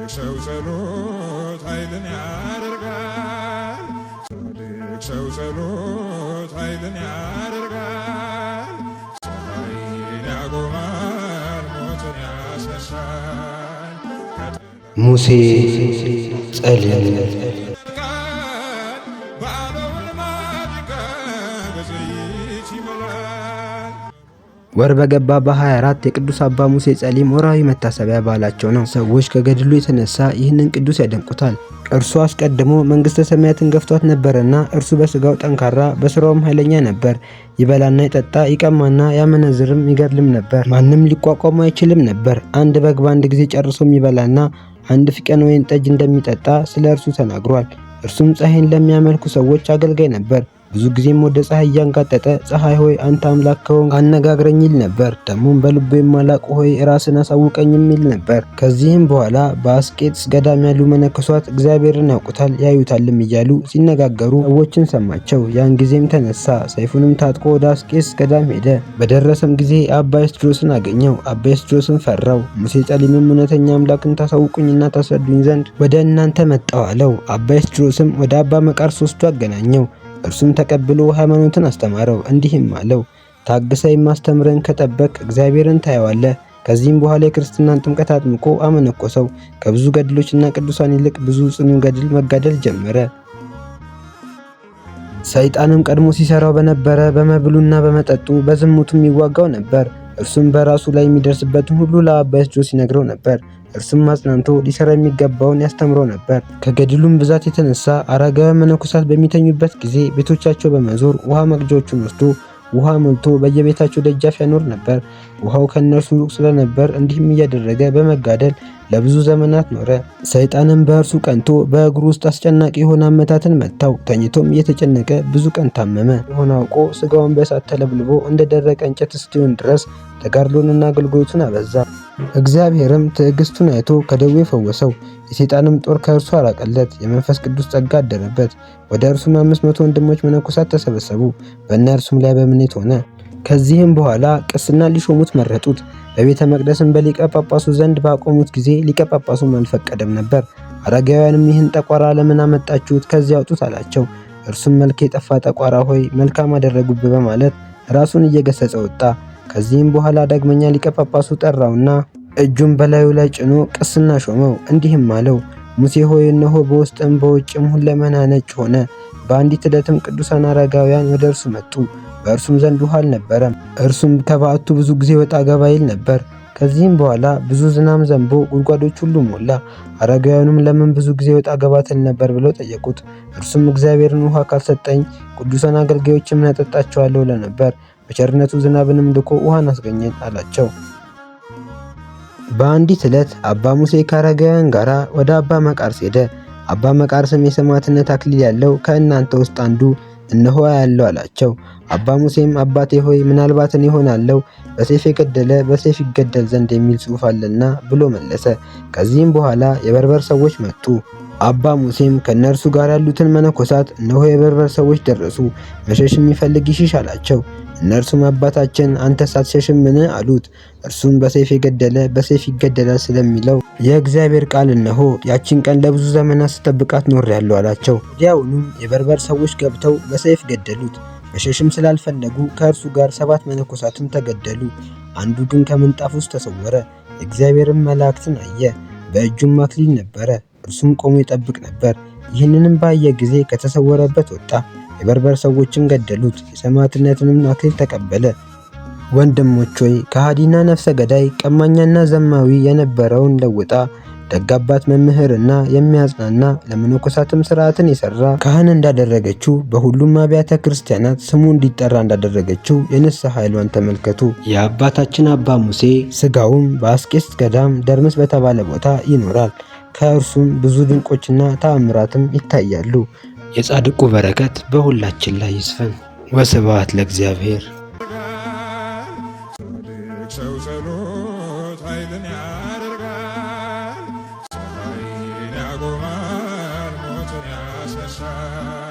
ሰው ጸሎት ኃይልን ያደርጋል። ጻድቅ ሰው ጸሎት ኃይልን ያደርጋል። ሰማይን ያቆማል፣ ሞትን ያስነሳል። ሙሴ ጸልይ ወር በገባ በ24 የቅዱስ አባ ሙሴ ጸሊም ወርሃዊ መታሰቢያ በዓላቸው ነው። ሰዎች ከገድሉ የተነሳ ይህንን ቅዱስ ያደንቁታል። እርሱ አስቀድሞ መንግሥተ ሰማያትን ገፍቷት ነበርና እርሱ በሥጋው ጠንካራ በሥራውም ኃይለኛ ነበር። ይበላና ይጠጣ ይቀማና ያመነዝርም ይገድልም ነበር። ማንም ሊቋቋሙ አይችልም ነበር። አንድ በግ በአንድ ጊዜ ጨርሶ የሚበላና አንድ ፍቀን ወይን ጠጅ እንደሚጠጣ ስለ እርሱ ተናግሯል። እርሱም ፀሐይን ለሚያመልኩ ሰዎች አገልጋይ ነበር። ብዙ ጊዜም ወደ ፀሐይ እያንጋጠጠ ፀሐይ ሆይ አንተ አምላክ ከሆንክ አነጋግረኝ ይል ነበር። ደሞም በልቡ የማላቅ ሆይ ራስን አሳውቀኝ የሚል ነበር። ከዚህም በኋላ በአስቄጥስ ገዳም ያሉ መነኮሳት እግዚአብሔርን ያውቁታል ያዩታልም እያሉ ሲነጋገሩ ሰዎችን ሰማቸው። ያን ጊዜም ተነሳ፣ ሰይፉንም ታጥቆ ወደ አስቄጥስ ገዳም ሄደ። በደረሰም ጊዜ አባ ኤስድሮስን አገኘው። አባ ኤስድሮስን ፈራው። ሙሴ ጸሊምም እውነተኛ አምላክን ታሳውቁኝና ታስረዱኝ ዘንድ ወደ እናንተ መጣሁ አለው። አባ ኤስድሮስም ወደ አባ መቃርስ ወስዶ አገናኘው። እርሱም ተቀብሎ ሃይማኖትን አስተማረው። እንዲህም አለው፣ ታግሰ የማስተምረን ከጠበቅ እግዚአብሔርን ታየዋለህ። ከዚህም በኋላ የክርስትናን ጥምቀት አጥምቆ አመነኮሰው። ከብዙ ገድሎችና ቅዱሳን ይልቅ ብዙ ጽኑ ገድል መጋደል ጀመረ። ሰይጣንም ቀድሞ ሲሰራው በነበረ በመብሉና በመጠጡ በዝሙቱም ይዋጋው ነበር። እርሱም በራሱ ላይ የሚደርስበትን ሁሉ ለአባ ኤስድሮስ ይነግረው ነበር። እርሱም አጽናንቶ ሊሰራ የሚገባውን ያስተምረው ነበር። ከገድሉም ብዛት የተነሳ አረጋውያን መነኮሳት በሚተኙበት ጊዜ ቤቶቻቸው በመዞር ውሃ መቅጃዎቹን ወስዶ ውሃ ሞልቶ በየቤታቸው ደጃፍ ያኖር ነበር። ውሃው ከነርሱ ሩቅ ስለነበር እንዲህም እያደረገ በመጋደል ለብዙ ዘመናት ኖረ። ሰይጣንም በእርሱ ቀንቶ በእግሩ ውስጥ አስጨናቂ የሆነ አመታትን መታው። ተኝቶም እየተጨነቀ ብዙ ቀን ታመመ። የሆነ አውቆ ስጋውን በእሳት ተለብልቦ እንደደረቀ እንጨት እስኪሆን ድረስ ተጋድሎንና አገልግሎቱን አበዛ። እግዚአብሔርም ትዕግስቱን አይቶ ከደዌ ፈወሰው። የሰይጣንም ጦር ከእርሱ አራቀለት። የመንፈስ ቅዱስ ጸጋ አደረበት። ወደ እርሱም 500 ወንድሞች መነኮሳት ተሰበሰቡ። በእነርሱም ላይ በምኔት ሆነ። ከዚህም በኋላ ቅስና ሊሾሙት መረጡት። በቤተ መቅደስም በሊቀ ጳጳሱ ዘንድ ባቆሙት ጊዜ ሊቀ ጳጳሱም አልፈቀደም ነበር። አረጋውያንም ይህን ጠቋራ ለምን አመጣችሁት? ከዚያ አውጡት አላቸው። እርሱም መልክ የጠፋ ጠቋራ ሆይ መልካም አደረጉብህ በማለት ራሱን እየገሰጸ ወጣ። ከዚህም በኋላ ዳግመኛ ሊቀ ጳጳሱ ጠራውና እጁን በላዩ ላይ ጭኖ ቅስና ሾመው። እንዲህም አለው፣ ሙሴ ሆይ እነሆ በውስጥም በውጭም ሁለመና ነጭ ሆነ። በአንዲት ዕለትም ቅዱሳን አረጋውያን ወደ እርሱ መጡ። በእርሱም ዘንድ ውሃ አልነበረም። እርሱም ከበዓቱ ብዙ ጊዜ ወጣ ገባ ይል ነበር። ከዚህም በኋላ ብዙ ዝናም ዘንቦ ጉድጓዶች ሁሉ ሞላ። አረጋውያኑም ለምን ብዙ ጊዜ ወጣ ገባ ትል ነበር ብለው ጠየቁት። እርሱም እግዚአብሔርን ውሃ ካልሰጠኝ ቅዱሳን አገልጋዮችን ምን አጠጣቸዋለሁ ለነበር። በቸርነቱ ዝናብንም ልኮ ውሃን አስገኘን አላቸው። በአንዲት ዕለት አባ ሙሴ ከአረጋውያን ጋር ወደ አባ መቃርስ ሄደ። አባ መቃርስም የሰማዕትነት አክሊል ያለው ከእናንተ ውስጥ አንዱ እነሆ ያለው አላቸው። አባ ሙሴም አባቴ ሆይ ምናልባት እኔ እሆናለሁ፣ በሰይፍ የገደለ በሰይፍ ይገደል ዘንድ የሚል ጽሑፍ አለና ብሎ መለሰ። ከዚህም በኋላ የበርበር ሰዎች መጡ። አባ ሙሴም ከነርሱ ጋር ያሉትን መነኮሳት እነሆ የበርበር ሰዎች ደረሱ፣ መሸሽ የሚፈልግ ይሽሽ አላቸው። እነርሱም አባታችን አንተስ አትሸሽምን አሉት። እርሱም በሰይፍ የገደለ በሰይፍ ይገደላል ስለሚለው የእግዚአብሔር ቃል እነሆ ያቺን ቀን ለብዙ ዘመናት ስጠብቃት ኖሬያለሁ አላቸው። ወዲያውኑም የበርበር ሰዎች ገብተው በሰይፍ ገደሉት። መሸሽም ስላልፈለጉ ከእርሱ ጋር 7 መነኮሳትን ተገደሉ። አንዱ ግን ከምንጣፍ ውስጥ ተሰወረ። የእግዚአብሔርን መላእክትን አየ። በእጁም አክሊል ነበረ። እርሱም ቆሞ ይጠብቅ ነበር። ይህንንም ባየ ጊዜ ከተሰወረበት ወጣ። የበርበር ሰዎችን ገደሉት። የሰማዕትነትንም አክሊል ተቀበለ። ወንድሞች ሆይ ከሃዲና ነፍሰ ገዳይ ቀማኛና ዘማዊ የነበረውን ለውጣ ደግ አባት መምህርና የሚያጽናና ለመነኮሳትም ሥርዓትን የሰራ ካህን እንዳደረገችው በሁሉም አብያተ ክርስቲያናት ስሙ እንዲጠራ እንዳደረገችው የንስሐ ኃይሏን ተመልከቱ። የአባታችን አባ ሙሴ ሥጋውም በአስቄጥስ ገዳም ደርምስ በተባለ ቦታ ይኖራል። ከእርሱም ብዙ ድንቆችና ተአምራትም ይታያሉ። የጻድቁ በረከት በሁላችን ላይ ይስፈን። ወስብሐት ለእግዚአብሔር። ሰው ጸሎት ኃይልን ያደርጋል። ሰማይን ያቆማል፣ ሞትን ያስነሳል።